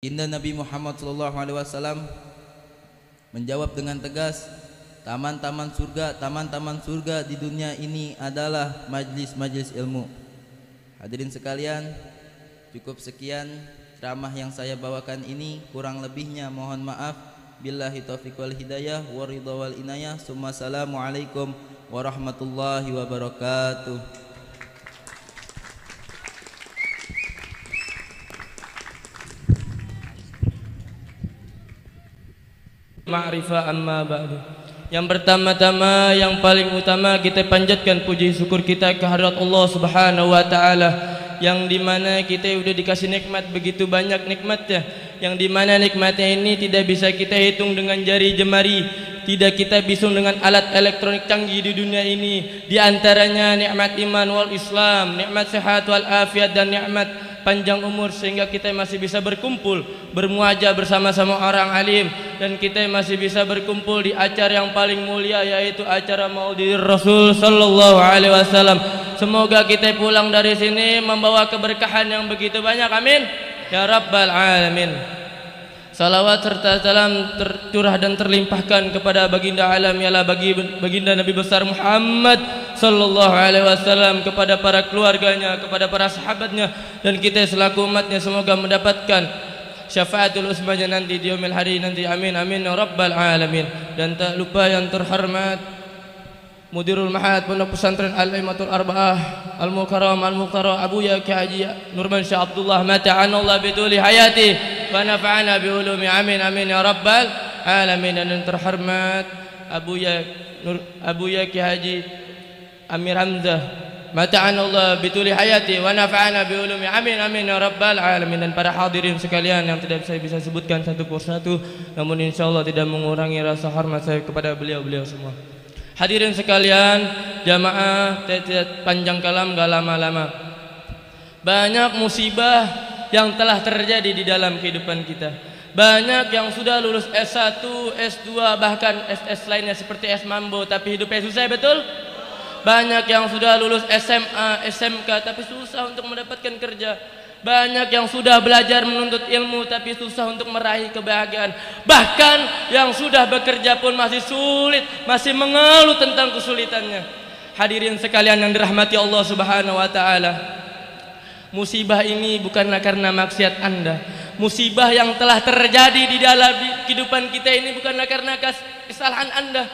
Baginda Nabi Muhammad SAW menjawab dengan tegas, taman-taman surga di dunia ini adalah majlis-majlis ilmu. Hadirin sekalian, cukup sekian ceramah yang saya bawakan ini, kurang lebihnya mohon maaf. Billahi taufiq wal hidayah wa ridha wal inayah. Assalamualaikum warahmatullahi wabarakatuh. Ma'rifah amma ba'du. Yang pertama-tama, yang paling utama, kita panjatkan puji syukur kita ke hadirat Allah Subhanahu wa taala, yang dimana kita sudah dikasih nikmat begitu banyak nikmatnya, yang dimana nikmatnya ini tidak bisa kita hitung dengan jari jemari, tidak kita hitung dengan alat elektronik canggih di dunia ini. Di antaranya nikmat iman wal Islam, nikmat sehat wal afiat, dan nikmat panjang umur sehingga kita masih bisa berkumpul bermuajah bersama-sama orang alim, dan kita masih bisa berkumpul di acara yang paling mulia, yaitu acara Maulid Rasul sallallahu alaihi wasallam. Semoga kita pulang dari sini membawa keberkahan yang begitu banyak, amin ya rabbal alamin. Salawat serta salam tercurah dan terlimpahkan kepada baginda alam ialah baginda Nabi besar Muhammad sallallahu alaihi wasallam, kepada para keluarganya, kepada para sahabatnya, dan kita selaku umatnya semoga mendapatkan syafaatul usmanya nanti di yaumil hari nanti, amin amin ya rabbal alamin. Dan tak lupa yang terhormat Mudirul Mahad Pondok Pesantren Al-Aimatul Arba'ah Al-Mukarram Al-Muqtarra Abuya Ki Haji Nurman Syah Abdullah mata'anallah bituli hayati wa nafa'ana bi ulumi, amin amin ya rabbal alamin. Dan yang terhormat Abuya Ki Haji Amir Hamzah mata'anallah bituli hayati wa nafa'ana bi ulumi, amin amin ya rabbal alamin. Dan para hadirin sekalian yang tidak saya bisa sebutkan satu persatu, namun insyaallah tidak mengurangi rasa hormat saya kepada beliau-beliau semua. Hadirin sekalian, jamaah, tidak panjang kalam, gak lama-lama. Banyak musibah yang telah terjadi di dalam kehidupan kita. Banyak yang sudah lulus S1, S2, bahkan SS lainnya seperti S Mambo, tapi hidupnya susah, betul? Banyak yang sudah lulus SMA, SMK, tapi susah untuk mendapatkan kerja. Banyak yang sudah belajar menuntut ilmu tapi susah untuk meraih kebahagiaan. Bahkan yang sudah bekerja pun masih sulit, masih mengeluh tentang kesulitannya. Hadirin sekalian yang dirahmati Allah Subhanahu wa taala, musibah ini bukanlah karena maksiat Anda. Musibah yang telah terjadi di dalam kehidupan kita ini bukanlah karena kesalahan Anda.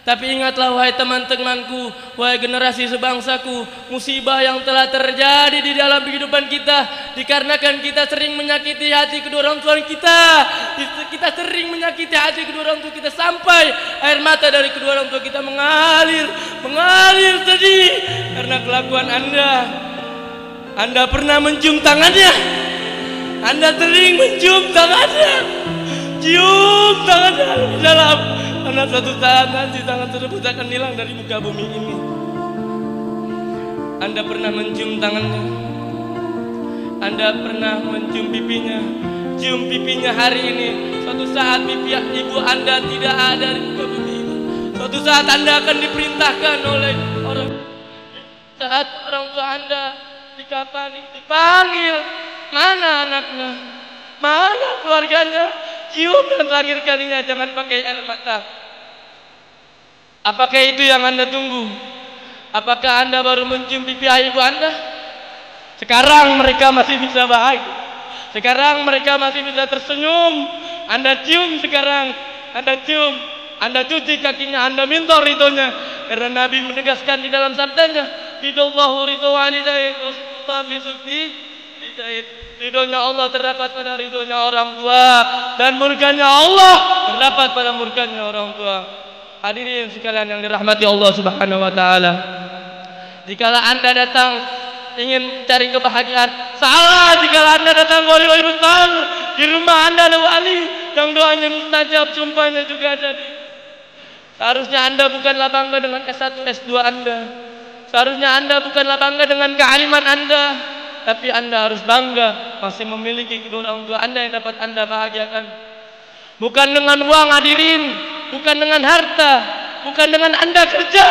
Tapi ingatlah wahai teman-temanku, wahai generasi sebangsaku, musibah yang telah terjadi di dalam kehidupan kita dikarenakan kita sering menyakiti hati kedua orang tua kita. Kita sering menyakiti hati kedua orang tua kita sampai air mata dari kedua orang tua kita mengalir sedih karena kelakuan Anda. Anda pernah mencium tangannya? Anda sering mencium tangannya? Cium tangannya di dalam. Karena suatu saat nanti tangan tersebut akan hilang dari muka bumi ini. Anda pernah mencium tangannya? Anda pernah mencium pipinya? Cium pipinya hari ini. Suatu saat pipi ibu Anda tidak ada di muka bumi ini. Suatu saat Anda akan diperintahkan oleh orang. Saat orang tua Anda dikafani, dipanggil, mana anaknya? Mana keluarganya? Cium dan terakhir kalinya, jangan pakai air mata. Apakah itu yang Anda tunggu? Apakah Anda baru mencium pipi ibu Anda? Sekarang mereka masih bisa bahagia. Sekarang mereka masih bisa tersenyum. Anda cium sekarang. Anda cium. Anda cuci kakinya. Anda minta ridhonya. Karena Nabi menegaskan di dalam sabdanya, ridallahu ridho walidayhi wa ridhonya Allah terdapat pada ridhonya orang tua, dan murkanya Allah terdapat pada murkanya orang tua. Hadirin sekalian yang dirahmati Allah Subhanahu wa taala, jikalau Anda datang ingin cari kebahagiaan, salah. Jikalau Anda datang wali besar, di rumah Anda ada wali yang doanya mustajab, sumpahnya juga ada. Seharusnya Anda bukanlah bangga dengan S1, S2 Anda. Seharusnya Anda bukanlah bangga dengan kealiman Anda, tapi Anda harus bangga masih memiliki kedua orang tua Anda yang dapat Anda bahagiakan. Bukan dengan uang, hadirin, bukan dengan harta, bukan dengan Anda kerja,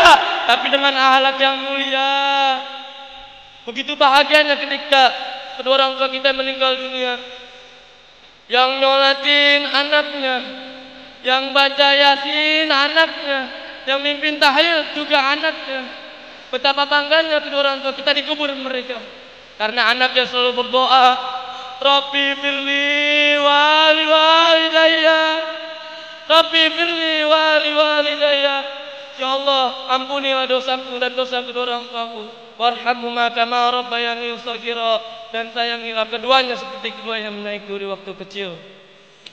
tapi dengan akhlak yang mulia. Begitu bahagianya ketika kedua orang tua kita meninggal dunia. yang nyolatin anaknya, yang baca yasin anaknya, yang mimpin tahlil juga anaknya. Betapa bangganya kedua orang tua kita dikubur mereka. Karena anaknya selalu berdoa, Rabbi firli wali walidayya, Rabbi firli wali walidayya. Ya Allah, ampunilah dosaku dan dosa kedua orang tuaku. Warhamhuma kama rabbayani shaghira, dan sayangilah keduanya seperti keduanya menyayangku di waktu kecil.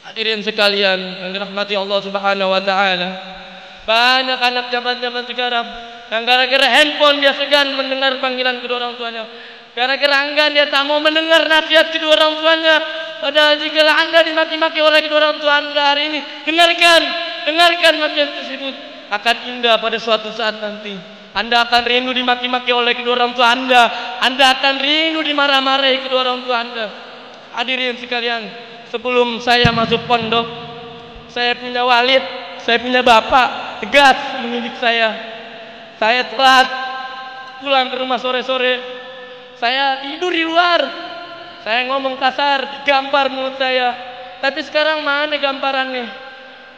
Hadirin sekalian yang dirahmati Allah Subhanahu wa taala. Banyak anak zaman-zaman sekarang yang gara-gara handphone dia segan mendengar panggilan kedua orang tuanya. Gara-gara enggan dia tak mau mendengar nasihat kedua orang tuanya. Padahal jika Anda dimaki-maki oleh kedua orang tua Anda hari ini, dengarkan makian tersebut. Akan indah pada suatu saat nanti. Anda akan rindu dimaki-maki oleh kedua orang tua Anda. Anda akan rindu dimarah-marahi kedua orang tua Anda. Hadirin sekalian, sebelum saya masuk pondok, saya punya walid, saya punya bapak tegas mendidik saya. Saya telat pulang ke rumah sore-sore, saya tidur di luar, saya ngomong kasar, gampar mulut saya. Tapi sekarang mana gamparannya,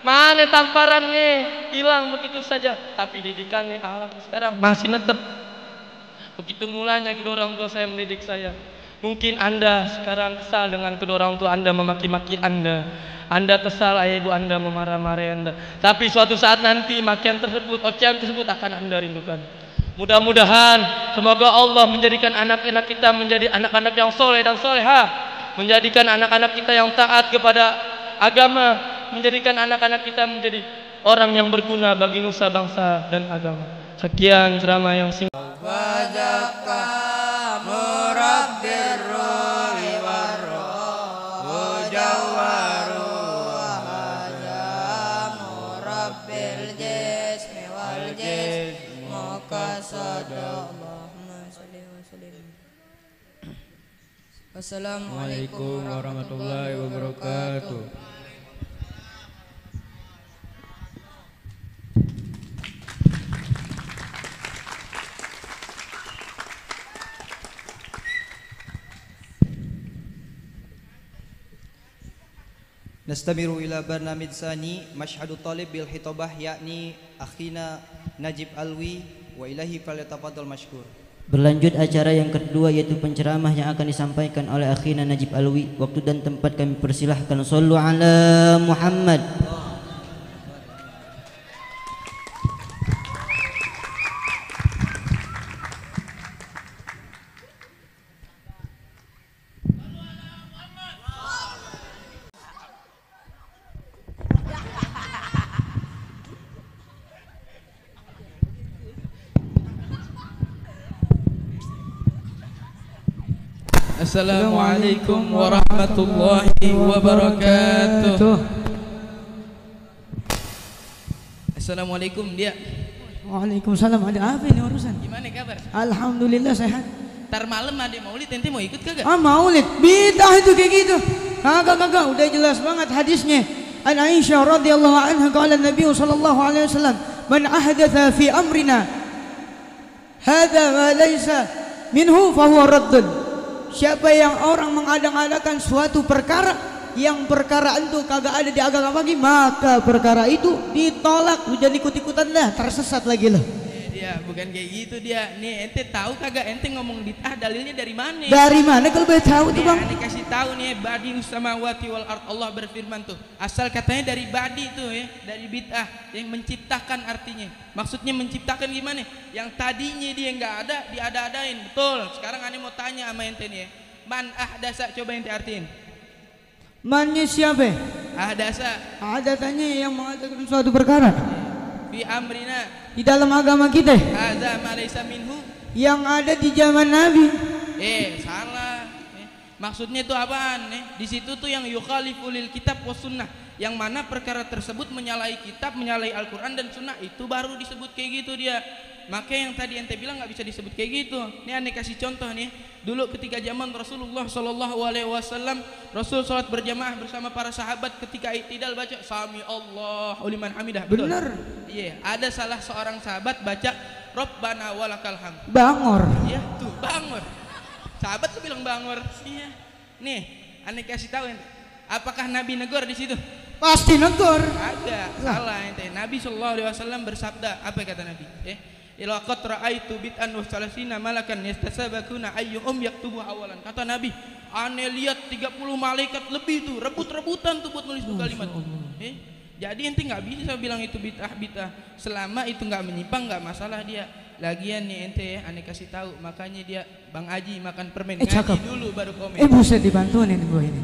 mana tamparannya, hilang begitu saja. Tapi didikannya sekarang masih netep. Begitu mulanya kedua orang tua saya mendidik saya. Mungkin Anda sekarang kesal dengan kedua orang tua Anda memaki-maki Anda. Anda kesal ayah ibu Anda memarah-marahi Anda. Tapi suatu saat nanti makian tersebut, ocehan tersebut akan Anda rindukan. Mudah-mudahan semoga Allah menjadikan anak-anak kita menjadi anak-anak yang soleh dan soleha, menjadikan anak-anak kita yang taat kepada agama, menjadikan anak-anak kita menjadi orang yang berguna bagi nusa bangsa dan agama. Sekian ceramah yang singkat. Assalamualaikum warahmatullahi wabarakatuh. Nastamiru ila barnamij sani mashhadu talib bil hitabah yakni akhina Najib Alwi wa ilahi falyatafaddal mashkur. Berlanjut acara yang kedua yaitu penceramah yang akan disampaikan oleh akhina Najib Alwi. Waktu dan tempat kami persilahkan. Shallu ala Muhammad. Assalamualaikum warahmatullahi wabarakatuh. Assalamualaikum dia. Waalaikumsalam. Ada apa ini urusan? Gimana kabar? Alhamdulillah sehat. Ntar malam ada maulid, ente mau ikut kagak? Ah, maulid bidah itu kayak gitu. Kagak udah jelas banget hadisnya. An Aisyah radhiyallahu anha qala Nabi sallallahu alaihi wasallam, "Man ahdatha fi amrina hadza ma laysa minhu fa huwa raddun." Siapa yang orang mengadang-adakan suatu perkara yang perkara itu kagak ada di agama lagi, maka perkara itu ditolak. Jangan ikut-ikutan dah, tersesat lagi lah. Dia bukan kayak gitu dia. Nih ente tahu kagak ente ngomong bid'ah dalilnya dari mana? Dari mana kalau boleh tahu tuh, Bang? Ane kasih tahu nih, badius samawati wal ard, Allah berfirman tuh. Asal katanya dari badi tuh ya, dari bid'ah yang menciptakan artinya. Maksudnya menciptakan gimana? Yang tadinya dia nggak ada, diada-adain. Betul. Sekarang ane mau tanya sama ente nih ya. Man ahdasa, coba ente artiin. Mannya siapa? Ahdasa. Ada tanya yang mengadakan suatu perkara Fi amrina, di dalam agama kita hadza ma laysa minhu, yang ada di zaman Nabi. Salah. Maksudnya itu apaan? Di situ tuh yang yukhaliful lil kitab was sunnah, yang mana perkara tersebut menyalahi kitab, menyalahi Al-Quran dan sunnah, itu baru disebut kayak gitu dia. Maka yang tadi ente bilang nggak bisa disebut kayak gitu. Ini ane kasih contoh nih. Dulu ketika zaman Rasulullah Shallallahu Alaihi Wasallam, Rasul sholat berjamaah bersama para sahabat. Ketika i'tidal baca Sami Allahu liman hamidah. Betul? Bener. Iya. Ada salah seorang sahabat baca Rabbana walakal hamd. Bangor. Iya tuh bangor. Sahabat tuh bilang bangor. Iya. Nih, ane kasih tahu ente. Apakah Nabi negor di situ? Pasti negor. Ada. Salah ente. Nabi sallallahu alaihi wasallam bersabda, apa kata Nabi? Ila qad ra'aitu bid'an wa salasina malakan yastasabakuna ayyuhum yaktubu awalan. Kata Nabi, ane lihat 30 malaikat lebih tuh rebut-rebutan tuh buat nulis tuh kalimat. Jadi ente nggak bisa bilang itu bid'ah selama itu nggak menyimpang, nggak masalah dia. Lagian nih ente ane kasih tahu, makanya dia Bang Aji makan permen ngaji dulu baru komen. Buset dibantuin gue ini.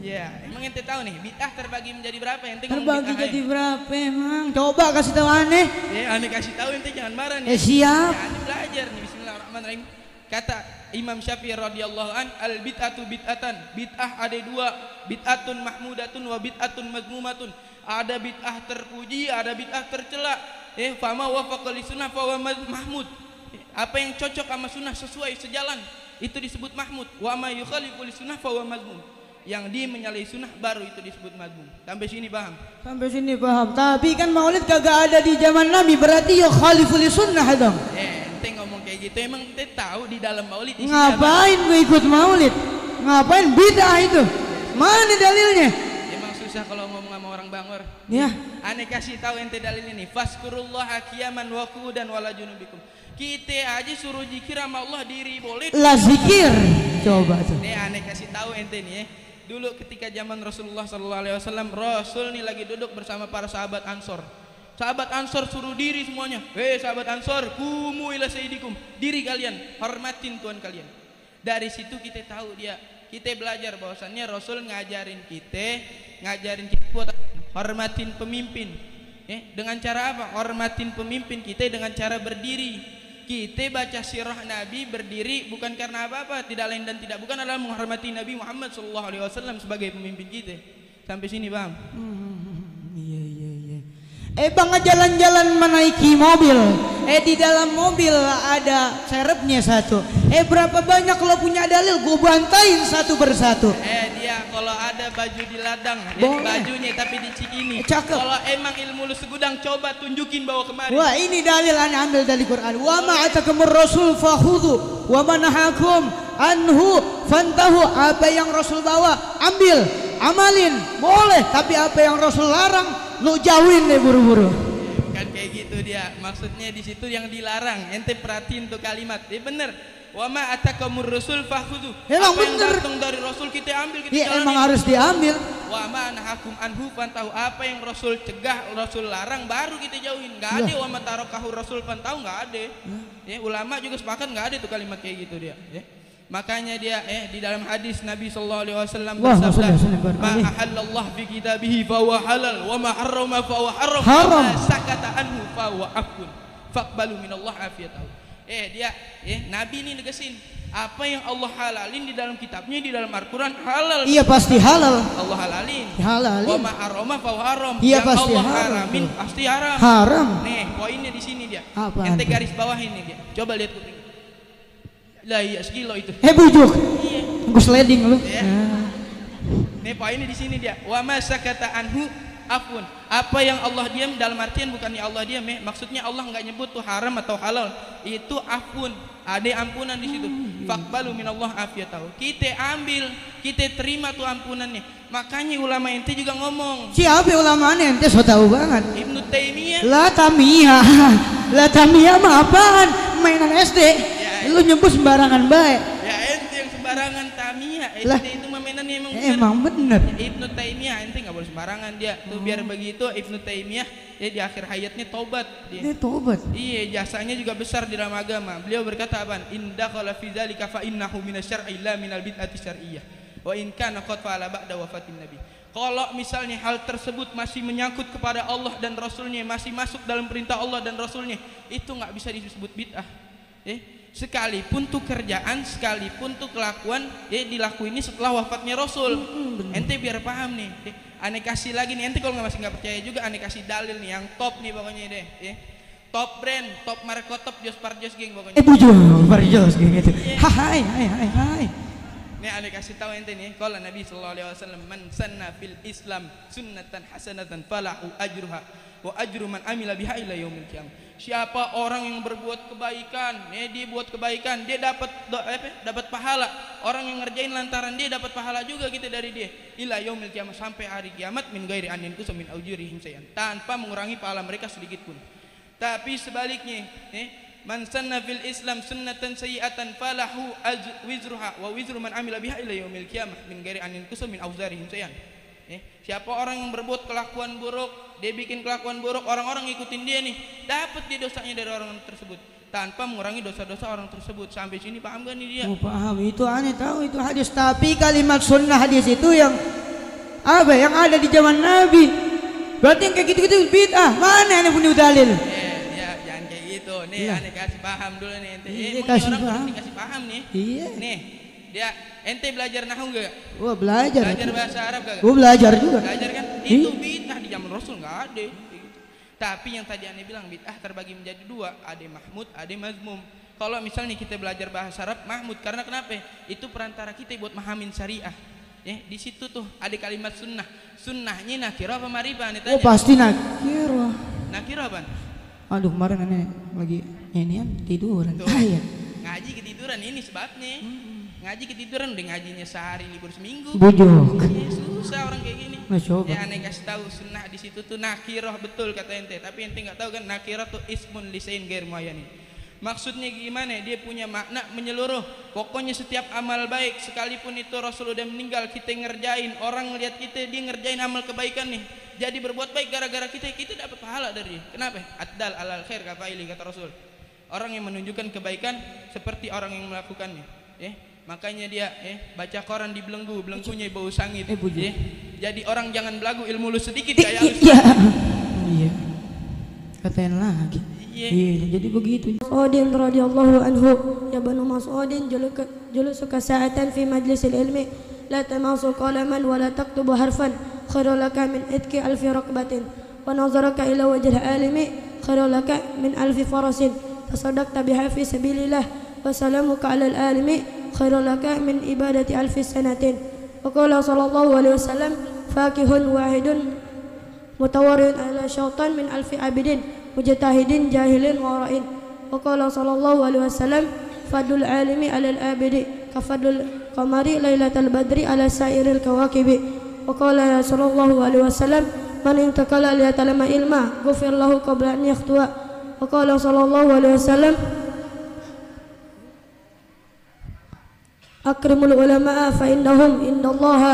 Ya, emang ente tahu nih bid'ah terbagi menjadi berapa? Ente terbagi jadi berapa emang? Coba kasih tahu aneh. Aneh kasih tahu ente jangan marah nih. Siap. Ya, aneh belajar nih. Bismillahirrahmanirrahim. Kata Imam Syafi'i radhiyallahu an, al bid'atu bid'atan. Bid'ah ada dua, bid'atun mahmudatun wa bid'atun mazmumatun. Ada bid'ah terpuji, ada bid'ah tercela. Fama wafaqa li sunnah fa huwa mahmud. Apa yang cocok sama sunnah sesuai sejalan itu disebut mahmud. Wa ma yukhalifu li sunnah fa huwa mazmum. Yang dia menyalahi sunnah baru itu disebut mazmum. Sampai sini paham? Sampai sini paham. Tapi kan maulid kagak ada di zaman Nabi, berarti ya khaliful sunnah dong. Ente ngomong kayak gitu, emang ente tahu di dalam maulid ngapain gue ikut maulid? Ngapain bid'ah itu? Mana dalilnya? Emang susah kalau ngomong sama orang Bangor. Ya. Aneh kasih tahu ente dalil ini. Fazkurullaha qiyaman wa qu'udan wala junubikum. Kita aja suruh zikir sama Allah diri boleh. Lah zikir. Coba tuh. Nih aneh kasih tahu ente nih. Dulu ketika zaman Rasulullah SAW, Rasul nih lagi duduk bersama para sahabat Ansor. Sahabat Ansor suruh diri semuanya. Sahabat Ansor, kumu ila sayyidikum. Diri kalian, hormatin Tuhan kalian. Dari situ kita tahu kita belajar bahwasannya Rasul ngajarin kita buat hormatin pemimpin. Dengan cara apa? Hormatin pemimpin kita dengan cara berdiri. Kita baca sirah Nabi berdiri bukan karena apa-apa, tidak lain dan tidak bukan adalah menghormati Nabi Muhammad SAW sebagai pemimpin kita. Sampai sini paham? Iya. Bang jalan-jalan menaiki mobil. Di dalam mobil ada serepnya satu. Berapa banyak kalau punya dalil gue bantain satu persatu. Dia kalau ada baju di ladang, bajunya tapi di cikini. Kalau emang ilmu lu segudang, coba tunjukin bawa kemari. Wah, ini dalil aneh ambil dari Quran. Wa ma atakumur rasul fakhudhu wa ma nahakum anhu fantahu. Apa yang Rasul bawa ambil, amalin, boleh. Tapi apa yang Rasul larang, lu jauhin deh buru-buru. Kan kayak gitu dia. Maksudnya di situ yang dilarang. Ente perhatiin tuh kalimat. Bener. Wa ma atakumur rasul fakhudhu. Apa yang datang dari Rasul kita ambil, kita jalanin. Emang harus diambil. Wa ma nahakum anhu fantahu. Apa yang Rasul cegah, Rasul larang, baru kita jauhin. Enggak ada wa ma tarakahu Rasul fantahu, enggak ada. Ulama juga sepakat enggak ada tuh kalimat kayak gitu dia. Makanya dia di dalam hadis Nabi sallallahu alaihi wasallam bersabda, "Ma ahallallah fi kitabihi fa huwa halal wa ma harrama fa huwa haram. Wa ma sakata anhu fa huwa afun. Faqbalu minallah afiyatahu." Nabi ini negesin apa yang Allah halalin di dalam kitabnya, di dalam Al-Quran halal. Iya pasti halal. Allah halalin. Halalin. Wa ma harrama fa huwa haram. Iya yang pasti Allah haram. haramin pasti haram. Haram. Nih poinnya di sini dia. Apaan Ente tuh? garis bawah ini dia. Coba lihat kuping. Lah iya sekilo itu. Bujuk. Iya. Gue sliding lu. Nih poinnya di sini dia. Wa ma sakata anhu afun. Apa yang Allah diam dalam artian bukannya Allah diam maksudnya Allah nggak nyebut tuh haram atau halal. Itu afun. Ada ampunan di situ. Faqbalu minallah afiyatahu. Kita ambil, kita terima tuh ampunannya. Makanya ulama ente juga ngomong. Siapa ulamanya ente so tahu banget. Ibnu Taimiyah. La Tamiyah mah apaan? Mainan SD. Lu nyebut sembarangan baik. Ya ente yang sembarangan Tamiyah. SD itu mainannya emang bener. Ibnu Taimiyah ente nggak boleh sembarangan dia. Tuh biar begitu Ibnu Taimiyah di akhir hayatnya tobat dia. Tobat. Iya, jasanya juga besar di dalam agama. Beliau berkata apa? Inda qala fi dzalika fa innahu minasyar'i la minal bid'ati syar'iyyah. Wa in kana qad fa'ala ba'da wafatin nabi. Kalau misalnya hal tersebut masih menyangkut kepada Allah dan Rasulnya, masih masuk dalam perintah Allah dan Rasulnya, itu nggak bisa disebut bid'ah. Sekalipun tuh kerjaan, sekalipun tuh kelakuan dilakuin ini setelah wafatnya Rasul. Ente biar paham nih. Aneh kasih lagi nih, ente kalau masih nggak percaya juga, aneh kasih dalil nih yang top nih pokoknya deh. Top brand, top marko, top Jos Parjos geng pokoknya. Bujuk Parjos geng itu. Hai. Nih aneh kasih tahu ente nih, kalau Nabi sallallahu alaihi wasallam, man sanna fil Islam sunnatan hasanatan falahu ajruha wa ajru man amila biha ila yaumil qiyamah. Siapa orang yang berbuat kebaikan, dia buat kebaikan, dia dapat pahala. Orang yang ngerjain lantaran dia dapat pahala juga kita dari dia. Ila yaumil qiyamah, sampai hari kiamat, min ghairi an yanqusa min ujurihim syai'an, tanpa mengurangi pahala mereka sedikit pun. Tapi sebaliknya, man sanna fil Islam sunnatan sayyi'atan falahu wizruha wa wizru man amila biha ila yaumil qiyamah min ghairi an yanqusa min awzarihim syai'an. Siapa orang yang berbuat kelakuan buruk, dia bikin kelakuan buruk, orang-orang ngikutin dia nih, dapat dia dosanya dari orang tersebut tanpa mengurangi dosa-dosa orang tersebut. Sampai sini paham gak nih dia? Oh, paham. Itu aneh tahu itu hadis. Tapi kalimat sunnah hadis itu yang apa? Yang ada di zaman Nabi. Berarti yang kayak gitu-gitu bid'ah. Mana aneh punya dalil? Jangan kayak gitu. Nih, aneh kasih paham dulu nih ente. Kasih orang paham. Dikasih paham nih. Iya. Nih, dia ente belajar nahwu enggak? Wah, belajar. Belajar bahasa Arab kagak? Gua belajar juga. Belajar kan? Itu bid'ah di zaman Rasul enggak ada. Tapi yang tadi aneh bilang bid'ah terbagi menjadi dua, ada mahmud, ada mazmum. Kalau misalnya kita belajar bahasa Arab mahmud, karena kenapa? Itu perantara kita buat mahamin syariah. Di situ tuh ada kalimat sunnah. Sunnahnya nakirah apa marifah? Oh, pasti nakirah. Nakirah apa? Aduh, kemarin aneh lagi nyanyian tiduran. Ya. Ngaji ketiduran ini sebabnya. Ngaji ketiduran, udah ngajinya sehari libur seminggu. Bujuk. Susah orang kayak gini. Ya aneh kasih tahu sunnah di situ tuh nakirah, betul kata ente. Tapi ente nggak tahu kan nakirah tuh ismun lisain ghair muayyanin. Maksudnya gimana? Dia punya makna menyeluruh. Pokoknya setiap amal baik, sekalipun itu Rasul udah meninggal, kita ngerjain, orang ngeliat kita, dia ngerjain amal kebaikan nih, jadi berbuat baik gara-gara kita dapat pahala dari dia. Kenapa? Ad-dal alal khair kafaili, kata Rasul. Orang yang menunjukkan kebaikan seperti orang yang melakukannya. Makanya dia baca koran di belenggu, belenggunya bau sangit. Jadi orang jangan belagu, ilmu lu sedikit kayak Iya. Katain lagi. Iya, jadi begitu. Mas'udin radhiyallahu anhu, ya Banu Mas'udin julusuka sa'atan fi majlisil ilmi la tamasu qalaman wa la taktubu harfan khairul laka min itki alfi raqabatin wa nazaraka ila wajhil alimi khairul laka min alfi farasin tasaddaqta biha fi sabilillah wa salamuka alal alimi khairul laka min ibadati alfi sanatin. Wa qala sallallahu alaihi wasallam fakihun wahidun mutawarrin ala syaitan min alfi abidin mujtahidin jahilin wara'in. Wa qala sallallahu alaihi wasallam fadul alimi alal abidi kafadul qamari lailatal badri ala sairil kawakibi. Wa qala sallallahu alaihi wasallam man intakala liyatalama ilma ghufir lahu qabla an yakhtua. Wa qala sallallahu alaihi wasallam akrimul ulama'a fa innahum indallaha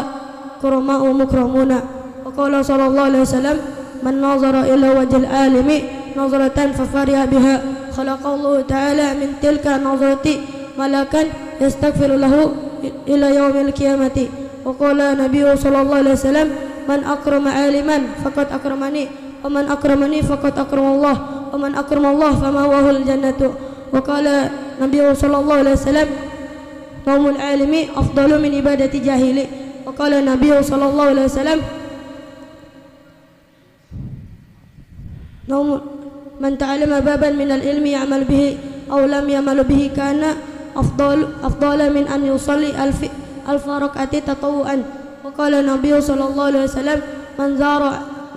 kurama'u mukramuna. Wa qala sallallahu alaihi wasallam man nazara ila wajhil alimi nazaratan fafariha biha khalaqallahu ta'ala min tilka nazarati malakan yastaghfiru lahu ila yaumil qiyamati. Wa qala nabiyyu sallallahu alaihi wasallam man akrama aliman faqad akramani wa man akramani faqad akramallah wa man akramallah fama wahul jannatu. Wa qala nabiyyu sallallahu alaihi wasallam naumul alimi afdalu min ibadati jahili. Wa qala nabiyyu sallallahu alaihi wasallam man ta'allama baban min al-ilmi ya'mal bihi aw lam ya'mal bihi kana afdala min an yusalli alf rak'ati tatawuan. Wa qala nabiyyu sallallahu alaihi wasallam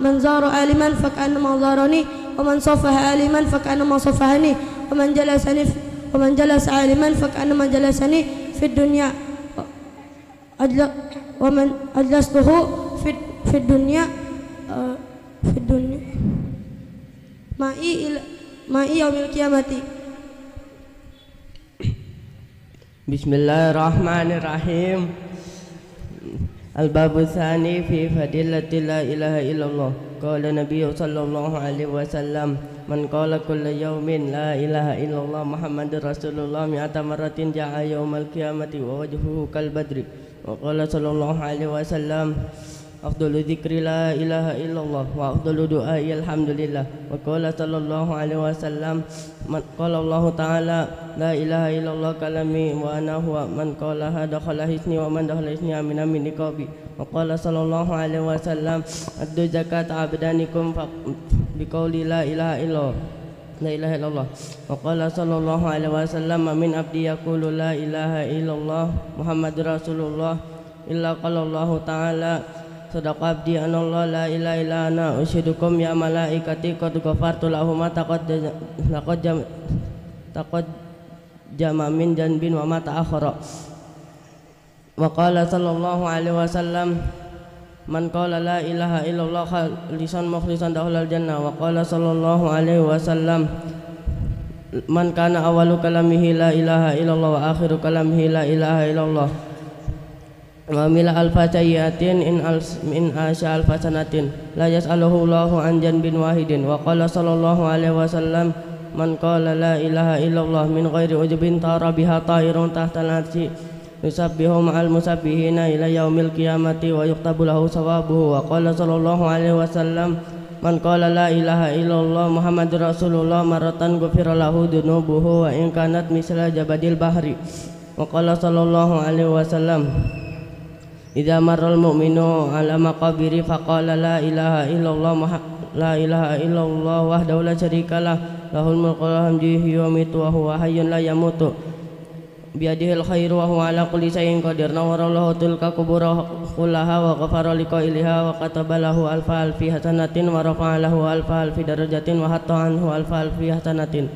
man zara aliman faka'annama zarani wa man safaha aliman faka'annama safahani wa man jalasa aliman faka'annama jalasani fid dunya wa man ajlastuhu fid dunya ma'i yaumil qiyamati. Bismillahirrahmanirrahim. Al-babu tsani fi fadilati la ilaha illallah. Qala Nabi sallallahu alaihi wasallam man qala kulla yawmin la ilaha illallah Muhammadur Rasulullah mi'ata marratin ja'a yaumal qiyamati wa wajhuhu kal badri. Wa qala sallallahu alaihi wasallam afdalu dzikri la ilaha illallah wa afdalu du'ai alhamdulillah. Wa qala sallallahu alaihi wasallam qala Allah ta'ala la ilaha illallah kalami wa ana huwa man qala hada khala hisni wa man dakhala hisni amin amin niqabi. Wa qala sallallahu alaihi wasallam addu zakat abdanikum biqauli la ilaha illallah la ilaha illallah. Wa qala sallallahu alaihi wasallam min abdi yaqulu la ilaha illallah Muhammadur Rasulullah illa qala Allah ta'ala Sadaqa abdi anallah la ilaha illa ana ushidukum ya malaikati qad ghafartu lahu ma taqaddama min janbin wa ma ta'akhkhara. Wa qala sallallahu alaihi wasallam man qala la ilaha illallah khalisan mukhlisan dakhulal jannah. Wa qala sallallahu alaihi wasallam man kana awalu kalamihi la ilaha illallah wa akhiru kalamihi la ilaha illallah wa mila alfa sayyatin in asya alfa sanatin la yas'aluhu Allahu an janbin wahidin. Wa qala sallallahu alaihi wasallam man qala la ilaha illallah min ghairi ujbin tara biha ta'irun tahta al-'arsy yusabbihu ma'al musabbihina ila yaumil qiyamati wa yuktabu lahu sawabuhu. Wa qala sallallahu alaihi wasallam man qala la ilaha illallah Muhammadur Rasulullah maratan ghufira lahu dunubuhu wa in kanat misla jabadil bahri. Wa qala sallallahu alaihi wasallam idza marral mu'minu ala maqabiri faqala la ilaha illallah wahdahu la syarikalah lahul mulku wa hamdu yuhyi wa yumiitu wa huwa hayyun la yamutu biyadihil khairu wa huwa ala kulli syai'in qadir. Nawwarallahu tilka kullaha wa ghafara liqailiha wa kataba lahu alfa alfi hasanatin wa rafa'a lahu alfa alfi darajatin wa hatta anhu alfa alfi hasanatin.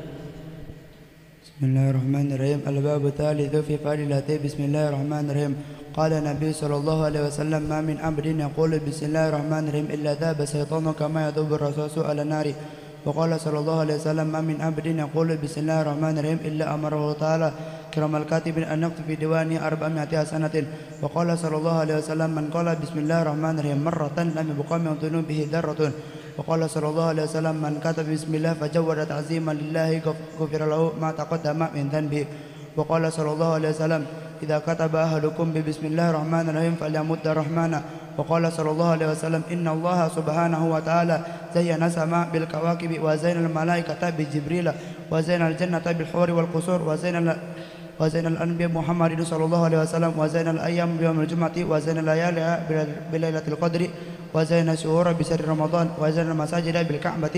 Bismillahirrahmanirrahim. Al-babu tsalitsu fi fadilati bismillahirrahmanirrahim. قال النبي صلى الله عليه وسلم ما من أمر يقول بسم الله الرحمن الرحيم إلا ذاب الشيطان كما يذوب الرصاص على النار. وقال صلى الله عليه وسلم ما من أمر يقول بسم الله الرحمن الرحيم إلا أمره تعالى كرم الكاتب أن يكتب في ديوانه 400 سنة. وقال صلى الله عليه وسلم من قال بسم الله الرحمن الرحيم مرة لم يبقى من ذنوبه ذرة. وقال صلى الله عليه وسلم من كتب بسم الله فجود تعظيما لله غفر له ما تقدم من ذنبه. وقال صلى الله عليه وسلم إذا كتب أحدكم بسم الله الرحمن الرحيم فليمد الرحمن. وقال صلى الله عليه وسلم إن الله سبحانه وتعالى زين السماء بالكواكب وزين الملائكة بجبريل وزين الجنة بالحور والقصور وزين الأنبياء محمد صلى الله عليه وسلم وزين الأيام بيوم الجمعة وزين الليالي بليلة القدر وزين الشهور بشهر رمضان وزين المساجد بالكعبة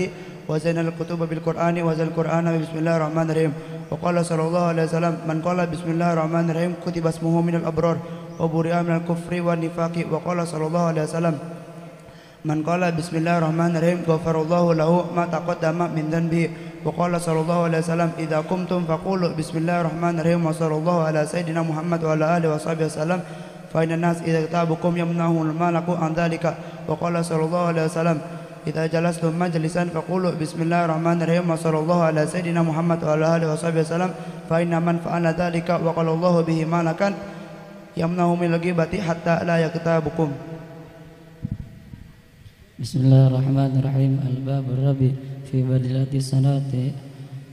وزين الكتب بالقرآن وزين القرآن بسم الله الرحمن الرحيم. وقال صلى الله عليه وسلم من قال بسم الله الرحمن الرحيم كتب اسمه من الأبرار وبرئ من الكفر والنفاق. وقال صلى الله عليه وسلم من قال بسم الله الرحمن الرحيم غفر الله له ما تقدم من ذنبه. وقال صلى الله عليه وسلم إذا قمتم فقولوا بسم الله الرحمن الرحيم وصلى الله على سيدنا محمد وعلى آله وصحبه وسلم فإن الناس إذا كتابكم يمنعهم الملك عن ذلك. وقال صلى الله عليه وسلم إذا جلستم مجلسا فقولوا بسم الله الرحمن الرحيم وصلى الله على سيدنا محمد وعلى آله وصحبه وسلم فإن من فعل ذلك وقال الله به ملكا يمنعه من الغيبة حتى لا يكتابكم. بسم الله الرحمن الرحيم. الباب الرابع في بدلة الصلاة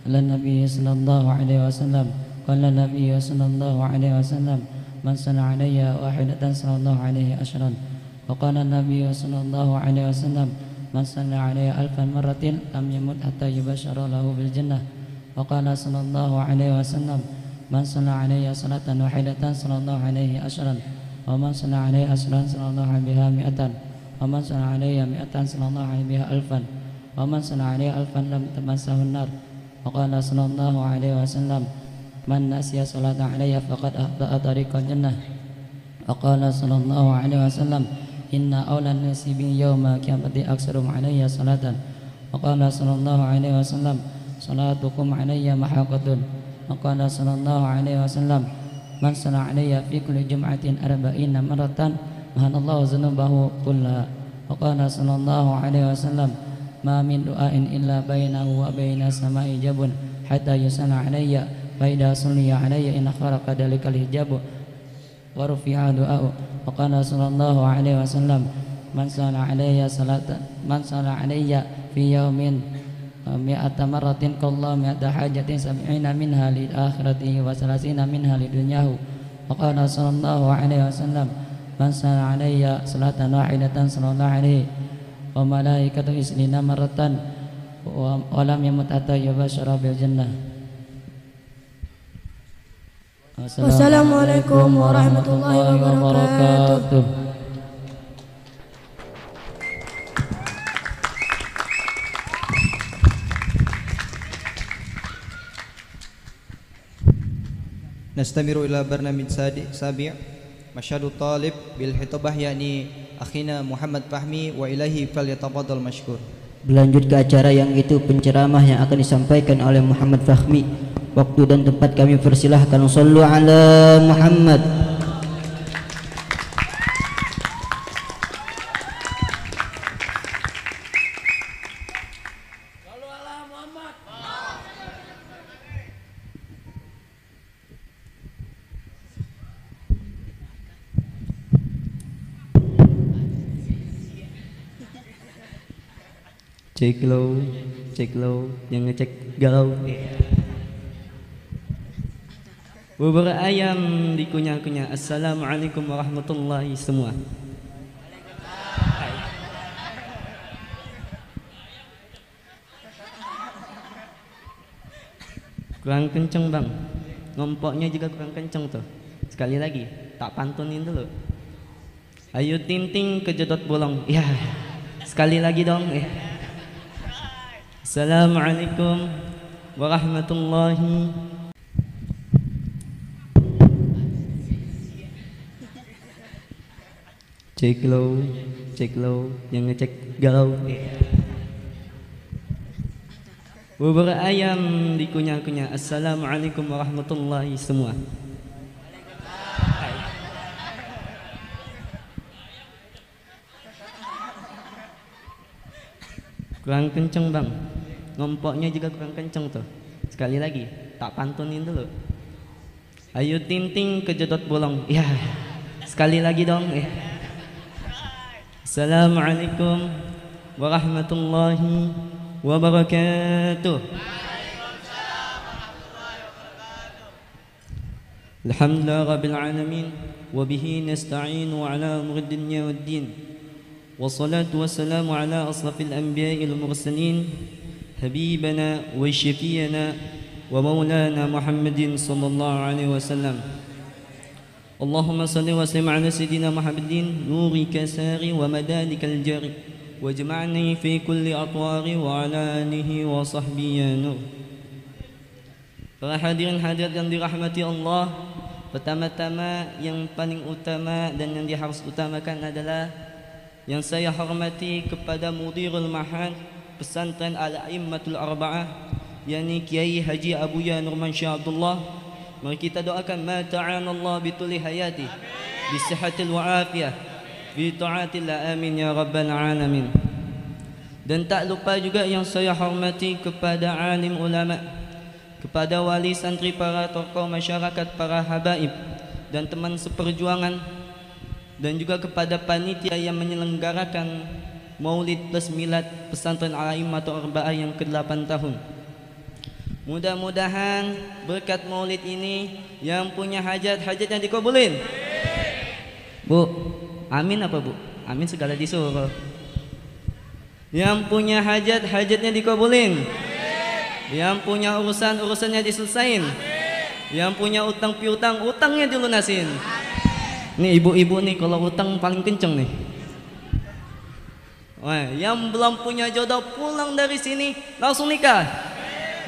على النبي صلى الله عليه وسلم. قال النبي صلى الله عليه وسلم من صلى علي واحدة صلى الله عليه عشرا. وقال النبي صلى الله عليه وسلم من صلى علي 1000 مرة لم يمت حتى يبشر له بالجنة. وقال صلى الله عليه وسلم من صلى علي صلاة واحدة صلى الله عليه عشرا. ومن صلى علي عشرا صلى الله عليه بها 100. ومن صلى علي 100 صلى الله عليه بها 1000. ومن صلى علي 1000 لم تمسه النار. وقال صلى الله عليه وسلم من نسي صلاة علي فقد أخطأ طريق الجنة. وقال صلى الله عليه وسلم إن أولى الناس بي يوم القيامة أكثرهم علي صلاة. وقال صلى الله عليه وسلم صلاتكم علي محاقة. وقال صلى الله عليه وسلم من صلى علي في كل جمعة 40 مرة محى الله ذنوبه كلها. وقال صلى الله عليه وسلم ما من دعاء إلا بينه وبين السماء حجاب حتى يصلى علي فإذا صلي علي إن خرق ذلك الحجاب ورفع دعاء. وقال صلى الله عليه وسلم من صلى علي في يوم 100 مرة كالله 100 حاجة 70 منها لآخرته و30 منها لدنياه. وقال صلى الله عليه وسلم من صلى علي صلاة واحدة صلى الله عليه وملائكته 20 مرة ولم يمت حتى يبشر بالجنة. Wassalamualaikum warahmatullahi wabarakatuh. Nastamiru ila barnamij sabi' masyadu talib bil hitobah yakni akhina Muhammad Fahmi wa ilahi falyatafaddal mashkur. Berlanjut ke acara yang itu, penceramah yang akan disampaikan oleh Muhammad Fahmi. Waktu dan tempat kami persilahkan. Shallu ala Muhammad. Cek low, yang ngecek galau. Bubur ayam dikunyah-kunyah. Assalamualaikum warahmatullahi semua. Kurang kenceng bang, ngompoknya juga kurang kenceng tuh. Sekali lagi, tak pantunin dulu. Ayo ting-ting kejedot bolong. Ya, sekali lagi dong. Ya. Assalamualaikum warahmatullahi. Cek low, yang ngecek galau. Bubur ayam dikunyah-kunyah. Assalamualaikum warahmatullahi semua. Kurang kenceng bang, ngompoknya juga kurang kenceng tuh. Sekali lagi, tak pantunin dulu. Ayo ting-ting kejedot bolong. Ya, sekali lagi dong. Ya. Assalamualaikum warahmatullahi wabarakatuh. Alhamdulillah rabbil alamin, wabihi nasta'inu ala umuri dunya waddin. والصلاة والسلام على أشرف الأنبياء المرسلين حبيبنا وشفينا ومولانا محمد صلى الله عليه وسلم. اللهم صل وسلم على سيدنا محمد نور كسار ومدارك الجار واجمعني في كل أطوار وعلى آله وصحبه يا نور. Para hadirin hadirat yang dirahmati Allah, pertama-tama yang paling utama dan yang harus utamakan adalah yang saya hormati kepada Mudirul Mahad Pesantren Al-A'immatul Arba'ah, yakni Kiai Haji Abuya Nurman Syah Abdullah. Mari kita doakan ma ta'ana Allah bituli hayati bisihatil wa'afiyah bi ta'atillah, amin ya rabbal alamin. Dan tak lupa juga yang saya hormati kepada alim ulama, kepada wali santri, para tokoh masyarakat, para habaib dan teman seperjuangan, dan juga kepada panitia yang menyelenggarakan Maulid plus Milad Pesantren Al-A'immatul Arba'ah yang ke-8 tahun. Mudah-mudahan berkat Maulid ini yang punya hajat-hajatnya dikabulin. Bu, amin apa bu? Amin segala disuruh. Yang punya hajat-hajatnya dikabulin. Yang punya urusan-urusannya diselesain. Yang punya utang piutang, utangnya dilunasin. Nih ibu-ibu nih kalau utang paling kenceng nih. Wah, yang belum punya jodoh pulang dari sini langsung nikah.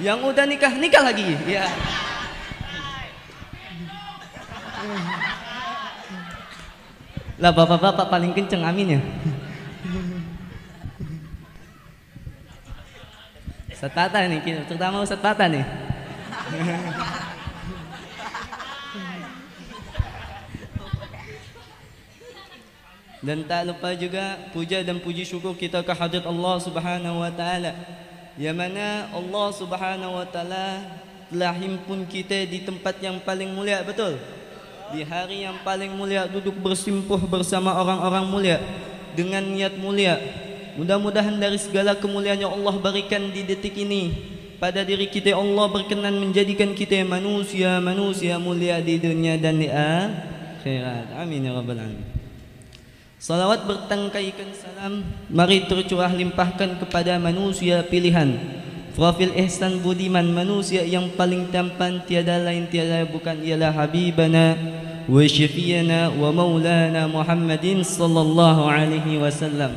Yang udah nikah, nikah lagi. Ya. Lah bapak-bapak paling kenceng, amin ya. Ustaz Tata nih, terutama Ustaz Tata nih. Dan tak lupa juga puja dan puji syukur kita ke hadirat Allah Subhanahu wa taala, yang mana Allah Subhanahu wa taala telah himpun kita di tempat yang paling mulia, betul? Di hari yang paling mulia, duduk bersimpuh bersama orang-orang mulia dengan niat mulia. Mudah-mudahan dari segala kemuliaan yang Allah berikan di detik ini pada diri kita, Allah berkenan menjadikan kita manusia mulia di dunia dan di akhirat. Amin ya rabbal alamin. Salawat bertangkaikan salam mari tercurah limpahkan kepada manusia pilihan, profil ihsan budiman, manusia yang paling tampan, tiada lain tiada bukan ialah habibana wa syafiana wa maulana Muhammadin sallallahu alaihi wasallam,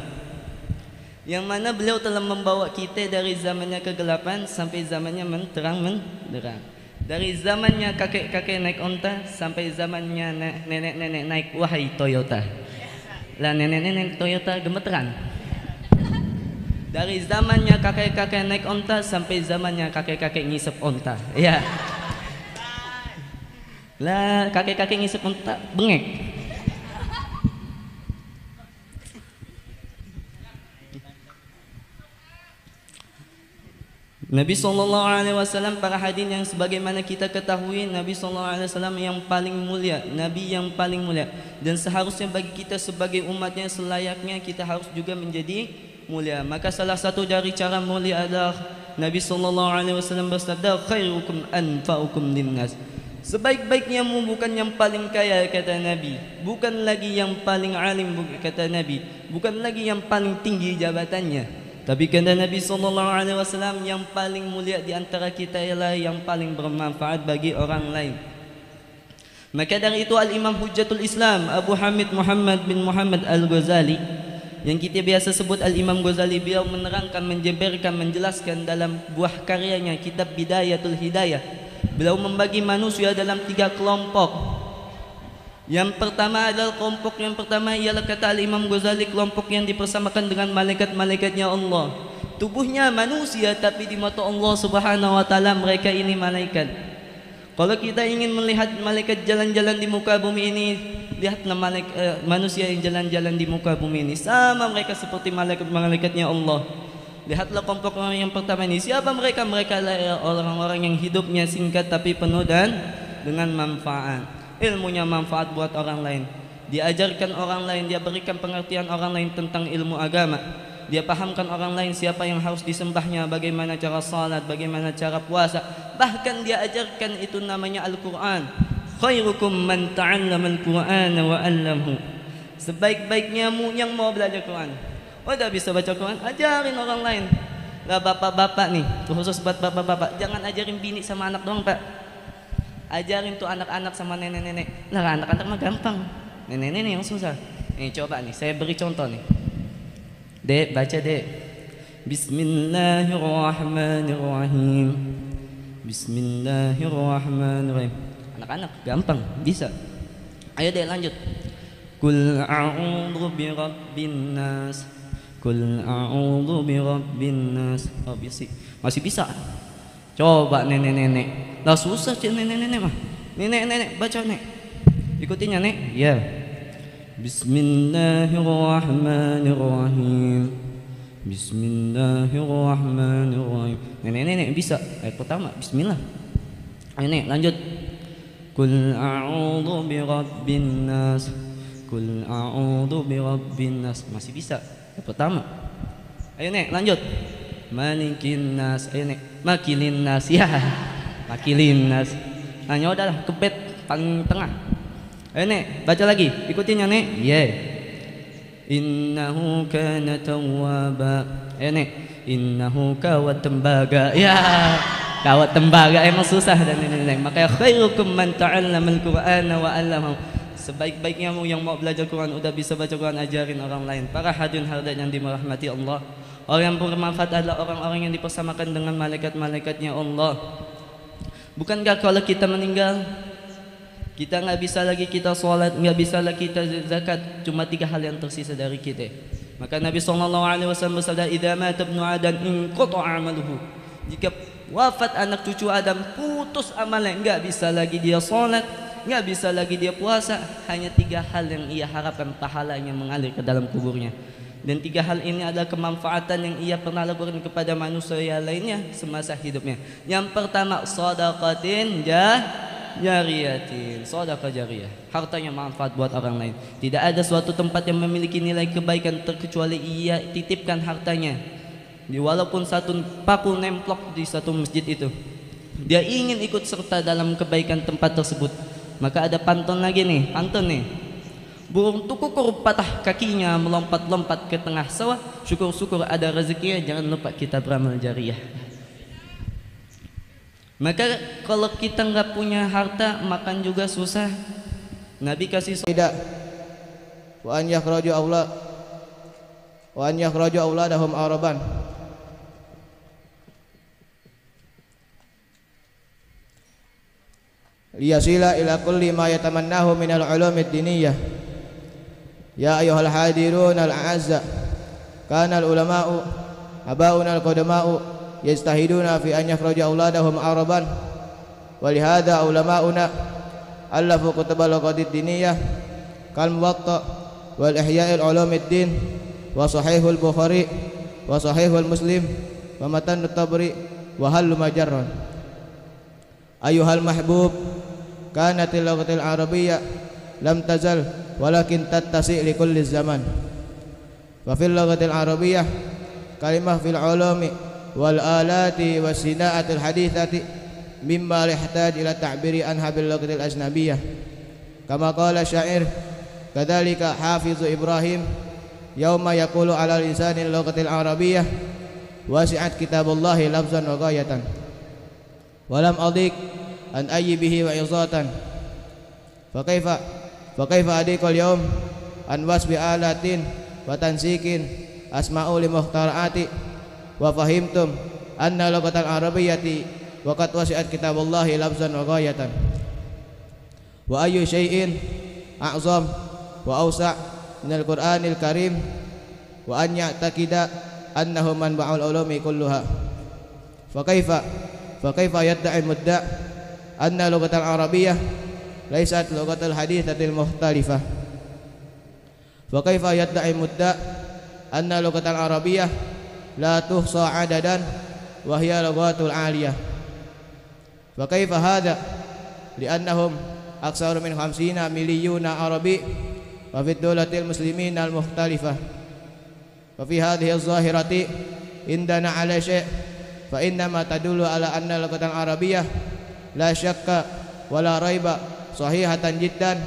yang mana beliau telah membawa kita dari zamannya kegelapan sampai zamannya menderang, dari zamannya kakek-kakek naik onta sampai zamannya nenek-nenek naik wahai Toyota. lah nenek-nenek Toyota gemeteran. Dari zamannya kakek-kakek naik onta sampai zamannya kakek-kakek ngisep onta. Ya. Lah kakek-kakek ngisep onta bengek. Nabi SAW para hadirin yang sebagaimana kita ketahui, Nabi SAW yang paling mulia, Nabi yang paling mulia, dan seharusnya bagi kita sebagai umatnya selayaknya kita harus juga menjadi mulia. Maka salah satu dari cara mulia adalah Nabi SAW bersabda, khairukum anfa'ukum linnas. Sebaik-baiknya bukan yang paling kaya kata Nabi, bukan lagi yang paling alim kata Nabi, bukan lagi yang paling tinggi jabatannya. Tapi kata Nabi SAW yang paling mulia di antara kita ialah yang paling bermanfaat bagi orang lain. Maka dari itu Al-Imam Hujjatul Islam Abu Hamid Muhammad bin Muhammad Al-Ghazali, yang kita biasa sebut Al-Imam Ghazali, beliau menerangkan, menjabarkan, menjelaskan dalam buah karyanya kitab Bidayatul Hidayah. Beliau membagi manusia dalam 3 kelompok. Yang pertama adalah kelompok yang pertama ialah kata Al-Imam Ghazali, kelompok yang dipersamakan dengan malaikat-malaikatnya Allah. Tubuhnya manusia tapi di mata Allah Subhanahu wa taala mereka ini malaikat. Kalau kita ingin melihat malaikat jalan-jalan di muka bumi ini, lihatlah manusia yang jalan-jalan di muka bumi ini, sama mereka seperti malaikat-malaikatnya Allah. Lihatlah kelompok yang pertama ini, siapa mereka? Mereka adalah orang-orang yang hidupnya singkat tapi penuh dengan manfaat. Ilmunya manfaat buat orang lain, diajarkan orang lain, dia berikan pengertian orang lain tentang ilmu agama, dia pahamkan orang lain siapa yang harus disembahnya, bagaimana cara salat, bagaimana cara puasa, bahkan dia ajarkan itu namanya Al-Quran. Khairukum man ta'allama al-Qur'ana wa 'allamhu. Sebaik-baiknya yang mau belajar Quran, udah bisa baca Quran, ajarin orang lain. Lah bapak-bapak nih, khusus buat bapak-bapak, jangan ajarin bini sama anak doang, Pak. Ajarin tuh anak-anak sama nenek-nenek. Nah anak-anak mah gampang, nenek-nenek yang susah. Nih coba nih, saya beri contoh nih. Dek, baca dek. Bismillahirrahmanirrahim. Bismillahirrahmanirrahim. Anak-anak gampang, bisa. Ayo dek lanjut. Qul a'udzu birabbin nas. Qul a'udzu birabbin nas. Oh bisa, masih bisa. Coba nenek-nenek. Lah susah sih nenek-nenek mah. Nenek-nenek baca nek. Ikutin ya nek. Ya. Bismillahirrahmanirrahim. Bismillahirrahmanirrahim. Nenek-nenek bisa. Ayat pertama bismillah. Ayo nek lanjut. Qul a'udzu birabbin nas. Qul a'udzu birabbin nas. Masih bisa. Ayat pertama. Ayo nek lanjut. Malikin nas. Ayo nek. Makilin nas ya. Makilin nas. Nah udahlah kebet paling tengah. Ayo nek baca lagi, ikutin ya nek. Yeah. Innahu kana tawwaba. Ayo nek. Innahu kawat tembaga. Ya. Kawat tembaga emang susah dan nenek. Makanya khairukum man ta'allama al-Qur'ana wa 'allamahu. Sebaik-baiknya yang mau belajar Quran, udah bisa baca Quran, ajarin orang lain. Para hadirin hadirat yang dirahmati Allah, orang yang bermanfaat adalah orang-orang yang dipersamakan dengan malaikat-malaikatnya Allah. Bukankah kalau kita meninggal, kita nggak bisa lagi kita sholat, nggak bisa lagi kita zakat, cuma 3 hal yang tersisa dari kita. Maka Nabi SAW bersabda, idza mata ibnu Adam inqata'a amaluhu. Jika wafat anak cucu Adam, putus amalnya, nggak bisa lagi dia sholat, nggak bisa lagi dia puasa. Hanya 3 hal yang ia harapkan pahalanya mengalir ke dalam kuburnya. Dan 3 hal ini adalah kemanfaatan yang ia pernah lakukan kepada manusia lainnya semasa hidupnya. Yang pertama, shadaqatin jariyatin. Shadaqah jariyah, hartanya manfaat buat orang lain. Tidak ada suatu tempat yang memiliki nilai kebaikan terkecuali ia titipkan hartanya. Walaupun satu paku nemplok di satu masjid itu, dia ingin ikut serta dalam kebaikan tempat tersebut. Maka ada pantun lagi nih, pantun nih. Burung tukukur patah kakinya melompat-lompat ke tengah sawah. Syukur-syukur ada rezekinya, jangan lupa kita beramal jariyah. Maka kalau kita nggak punya harta, makan juga susah. Nabi kasih tidak. Wa an yakhraju auladahum araban. Liyasila ila kulli ma yatamannahu minal ulumid diniyah. يا أيها الحاضرون الأعزاء كان العلماء آباؤنا القدماء يجتهدون في أن يخرج أولادهم عربا ولهذا علماؤنا ألفوا كتب اللغات الدينية كالموطأ والإحياء العلوم الدين وصحيح البخاري وصحيح المسلم ومتن الطبري وهل مجرا. أيها المحبوب كانت اللغة العربية لم تزل ولكن تتسع لكل الزمان. وفي اللغة العربية كلمة في العلوم والآلات والصناعة الحديثة مما يحتاج إلى التعبير عنها باللغة الأجنبية كما قال الشاعر كذلك حافظ إبراهيم يوم يقول على لسان اللغة العربية وسعت كتاب الله لفظا وغاية ولم أضيق أن أي به وعظاتا فكيف أضيق اليوم أن وصف آلات وتنسيق أسماء لمخترعات وفهمتم أن اللغة العربية وقد وسعت كتاب الله لفظا وغاية وأي شيء أعظم وأوسع من القرآن الكريم وأن يعتقد أنه منبع العلوم كلها فكيف يدعي المدعي أن اللغة العربية ليست لغة الحديثة المختلفة وكيف يدعي المدعي أن اللغة العربية لا تحصى عددا وهي لغات العالية وكيف هذا لأنهم أكثر من 50 مليون عربي وفي الدولة المسلمين المختلفة وفي هذه الظاهرة عندنا على شيء فإنما تدل على أن اللغة العربية لا شك ولا ريب صحيحة جدا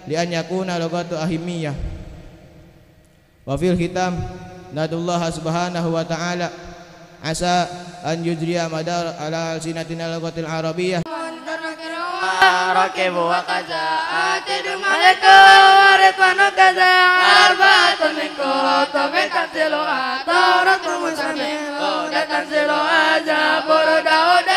لأن يكون لغة أهمية وفي الختام ندعو الله سبحانه وتعالى عسى أن يجري مدار على ألسنتنا اللغة العربية ركب وكذا آتد ملك ورفن كذا أربعة من كتب تنزلها توراة مسلم هدى تنزلها زبور داود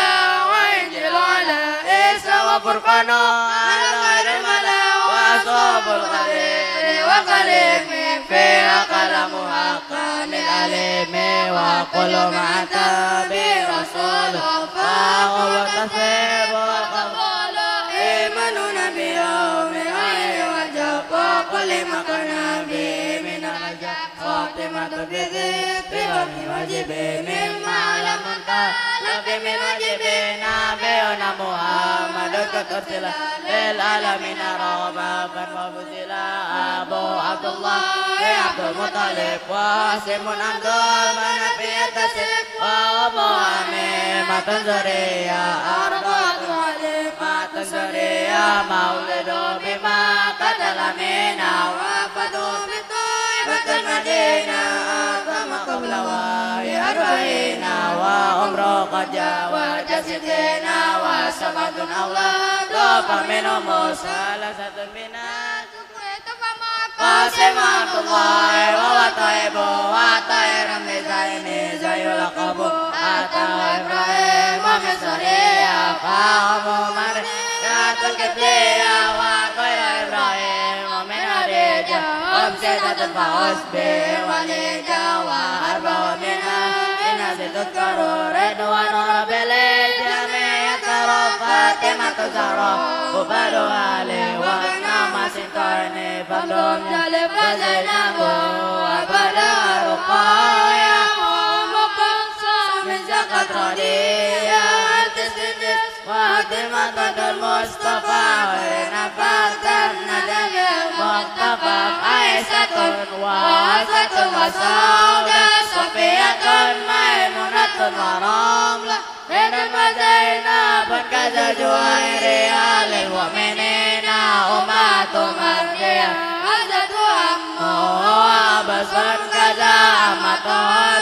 وإنجيل على عيسى وفرقان على غير الملا وأصحاب الخليل وخليل فيها كلام حقا للعليم وكل ما أتى برسول فهو تثيب والقبول إيماننا بيوم غير وجب وكل ما كان به من العجب خاتمة بذكر واجب مما لم لك من واجبنا بينا محمد كترسل للعالمين رغبا وفزلا أبو عبد الله عبد المطلب واسم عبد المناف يتسب وأبو عميمة زرية أربعة حليمة زرية مولد بما قتل منا وفدوا بطيبة المدينة أعظم قبل وهي 40 وعمره قد جاوز 60 وسبعة أولاد فمنهم ثلاثة بنات قاسم عبد الله وهو طيب وطير مزين زي لقب أتى إبراهيم من سوريا فهم مريات الكبلية وغير إبراهيم من خديجة ومسيدة فأصبي وليدة وأربع منها الناس تذكر رضوان رب الجميع ترى فاطمة زهراء وبدر علي وابن سنتين فضل جلب وزينب وبدا رقايا ومقصى من زكاة ردية التسديس فاطمة المصطفى ونفاق الندم مصطفى عيسى وحفصة وسودة صفية ميمونة ورملة من المدينة كذا جويرية للمؤمنين أمة مرضية عزت أمه وبصر كذا أمته